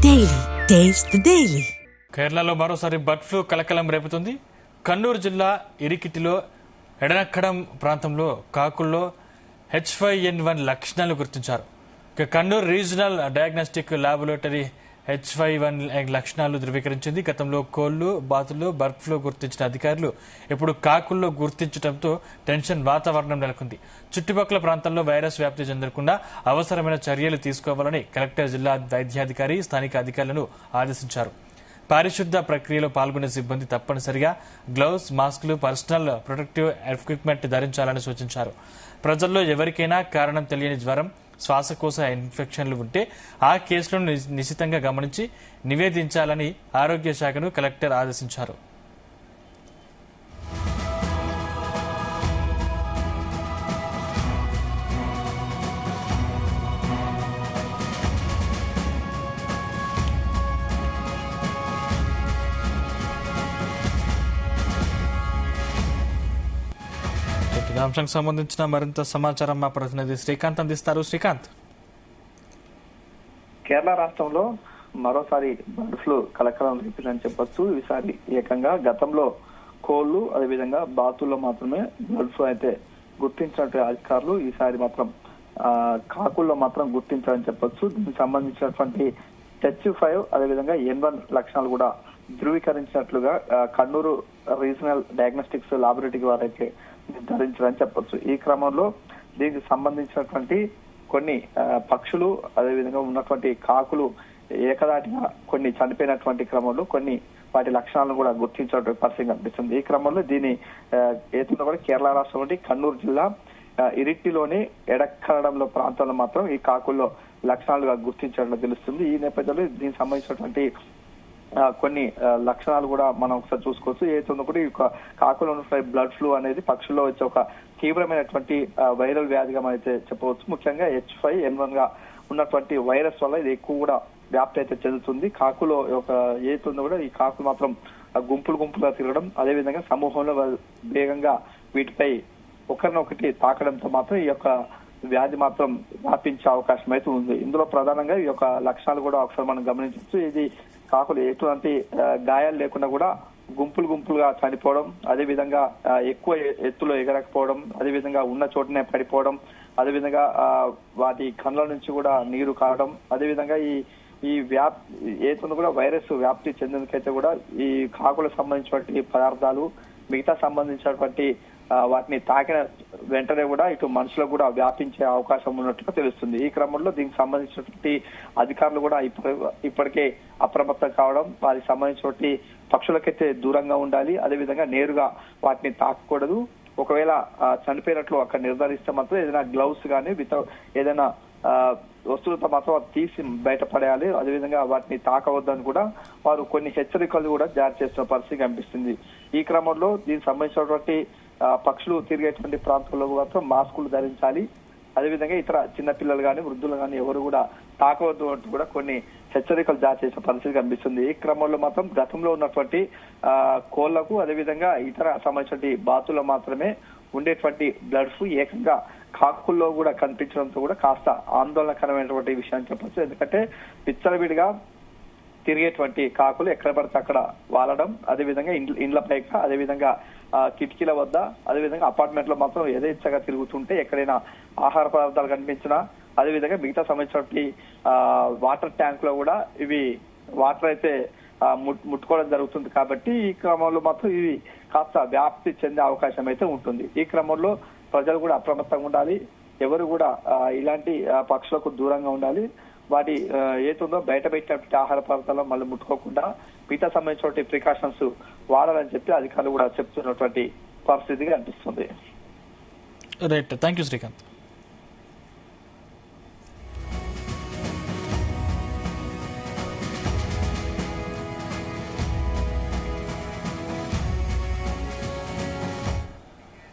Daily taste the daily. కేరళలో మరోసారి bird flu కలకలం రేపుతుంది. కన్నూరు జిల్లా ఇరికిటిలో ఎడనక్కడం ప్రాంతంలో కాకుల్లో H5N1 లక్షణాలు గుర్తించారు. Kannur regional diagnostic laboratory H5N1 లక్షణాలు ధృవీకరించింది. గతంలో కోళ్లు, బాతుల్లో బర్డ్ ఫ్లూ గుర్తించిన అధికారులు ఇప్పుడు కాకుల్లో గుర్తించడంతో టెన్షన్ వాతావరణం నెలకొంది. చుట్టుపక్కల ప్రాంతాల్లో వైరస్ వ్యాప్తి చెందకుండా అవసరమైన చర్యలు తీసుకోవాలని కలెక్టర్, జిల్లా వైద్యాధికారి స్థానిక అధికారులను ఆదేశించారు. పారిశుద్ధ ప్రక్రియలో పాల్గొనే సిబ్బంది తప్పనిసరిగా గ్లౌస్, మాస్కులు, పర్సనల్ ప్రొటెక్టివ్ ఎక్విప్మెంట్ ధరించాలని సూచించారు. ప్రజల్లో ఎవరికైనా కారణం తెలియని జ్వరం, శ్వాసకోశ ఇన్ఫెక్షన్లు ఉంటే ఆ కేసులను నిశితంగా గమనించి నివేదించాలని ఆరోగ్య శాఖను కలెక్టర్ ఆదేశించారు. అంశానికి సంబంధించిన మరింత సమాచారం మా ప్రతినిధి శ్రీకాంత్ అందిస్తారు. శ్రీకాంత్, కేరళ రాష్ట్రంలో మరోసారి బర్డ్ ఫ్లూ కలకలం రేపిందని చెప్పొచ్చు. ఈసారి ఏకంగా గతంలో కోళ్లు, అదేవిధంగా బాతుల్లో మాత్రమే బర్డ్ ఫ్లూ అయితే గుర్తించినట్టు అధికారులు ఈసారి మాత్రం కాకుల్లో మాత్రం గుర్తించాలని చెప్పొచ్చు. దీనికి సంబంధించినటువంటి H5 అదేవిధంగా N1 లక్షణాలు కూడా ధృవీకరించినట్లుగా కన్నూరు రీజనల్ డయాగ్నోస్టిక్స్ ల్యాబొరేటరీ వారైతే నిర్ధారించారని చెప్పొచ్చు. ఈ క్రమంలో దీనికి సంబంధించినటువంటి కొన్ని పక్షులు, అదేవిధంగా ఉన్నటువంటి కాకులు ఏకదాటిగా కొన్ని చనిపోయినటువంటి క్రమంలో కొన్ని వాటి లక్షణాలను కూడా గుర్తించినటువంటి పరిస్థితి కనిపిస్తుంది. ఈ క్రమంలో దీని ఏతున్నా కూడా కేరళ రాష్ట్రంలోని కన్నూరు జిల్లా ఇరిట్టిలోని ఎడక్కడంలో ప్రాంతంలో మాత్రం ఈ కాకుల్లో లక్షణాలుగా గుర్తించినట్లు తెలుస్తుంది. ఈ నేపథ్యంలో దీనికి సంబంధించినటువంటి కొన్ని లక్షణాలు కూడా మనం ఒకసారి చూసుకోవచ్చు. ఏదైతే కూడా ఈ కాకులో ఉన్న బ్లడ్ ఫ్లూ అనేది పక్షుల్లో వచ్చే ఒక తీవ్రమైనటువంటి వైరల్ వ్యాధిగా అయితే చెప్పవచ్చు. ముఖ్యంగా H5N1 గా ఉన్నటువంటి వైరస్ వల్ల ఇది ఎక్కువ కూడా వ్యాప్తి అయితే చెందుతుంది. కాకులో ఒక ఏదైతే కూడా ఈ కాకులు మాత్రం గుంపులుగా తిరగడం, అదేవిధంగా సమూహంలో వేగంగా వీటిపై ఒకరినొకటి తాకడంతో మాత్రం ఈ యొక్క వ్యాధి మాత్రం వ్యాపించే అవకాశం అయితే ఉంది. ఇందులో ప్రధానంగా ఈ యొక్క లక్షణాలు కూడా ఒకసారి మనం గమనించవచ్చు. ఇది కాకులు ఎటువంటి గాయాలు లేకుండా కూడా గుంపులుగా చనిపోవడం, అదేవిధంగా ఎక్కువ ఎత్తులో ఎగరకపోవడం, అదేవిధంగా ఉన్న చోటనే పడిపోవడం, అదేవిధంగా వాటి కళ్ళ నుంచి కూడా నీరు కారడం, అదేవిధంగా ఈ ఏతున్నా కూడా వైరస్ వ్యాప్తి చెందేందుకైతే కూడా ఈ కాకులకు సంబంధించినటువంటి పదార్థాలు మిగతా సంబంధించినటువంటి వాటిని తాకిన వెంటనే కూడా ఇటు మనుషులకు కూడా వ్యాపించే అవకాశం ఉన్నట్టుగా తెలుస్తుంది. ఈ క్రమంలో దీనికి సంబంధించినటువంటి అధికారులు కూడా ఇప్పటికే అప్రమత్తం కావడం, వారికి సంబంధించినటువంటి పక్షులకైతే దూరంగా ఉండాలి, అదేవిధంగా నేరుగా వాటిని తాకకూడదు. ఒకవేళ చనిపోయినట్లు అక్కడ నిర్ధారిస్తే మాత్రం ఏదైనా గ్లౌస్ కానీ ఏదైనా వస్తువులతో మాత్రం తీసి బయటపడేయాలి. అదేవిధంగా వాటిని తాకవద్దని కూడా వారు కొన్ని హెచ్చరికలు కూడా జారీ చేస్తున్న పరిస్థితి కనిపిస్తుంది. ఈ క్రమంలో దీనికి సంబంధించినటువంటి పక్షులు తిరిగేటువంటి ప్రాంతాల్లో మాత్రం మాస్కులు ధరించాలి, అదేవిధంగా ఇతర చిన్నపిల్లలు కానీ వృద్ధులు కానీ ఎవరు కూడా తాకవద్దు అంటూ కూడా కొన్ని హెచ్చరికలు జారీ చేసిన పరిస్థితి కనిపిస్తుంది. ఈ క్రమంలో మాత్రం గతంలో ఉన్నటువంటి కోళ్లకు, అదేవిధంగా ఇతర సంబంధించిన బాతుల్లో మాత్రమే ఉండేటువంటి బ్లడ్ ఫ్లూ ఏకంగా కాకుల్లో కూడా కనిపించడంతో కూడా కాస్త ఆందోళనకరమైనటువంటి విషయం చెప్పచ్చు. ఎందుకంటే విచ్చలవిడిగా తిరిగేటువంటి కాకులు ఎక్కడ పడితే అక్కడ వాలడం, అదేవిధంగా ఇండ్ల పైక, అదేవిధంగా కిటికీల వద్ద, అదేవిధంగా అపార్ట్మెంట్ లో మాత్రం యథేచ్ఛగా తిరుగుతుంటే ఎక్కడైనా ఆహార పదార్థాలు కనిపించినా, అదేవిధంగా మిగతా సంబంధించినటువంటి వాటర్ ట్యాంక్ లో కూడా ఇవి వాటర్ అయితే ముట్టుకోవడం జరుగుతుంది. కాబట్టి ఈ క్రమంలో మాత్రం ఇవి కాస్త వ్యాప్తి చెందే అవకాశం అయితే ఉంటుంది. ఈ క్రమంలో ప్రజలు కూడా అప్రమత్తంగా ఉండాలి, ఎవరు కూడా ఇలాంటి పక్షులకు దూరంగా ఉండాలి. వాటి ఏతుందో బయట పెట్టినటువంటి ఆహార పదార్థాలు మళ్ళీ ముట్టుకోకుండా మిగతా సంబంధించినటువంటి ప్రికాషన్స్ వాడాలని చెప్పి అధికారులు కూడా చెప్తున్నటువంటి పరిస్థితిగా అనిపిస్తుంది. Right, thank you Srikanth.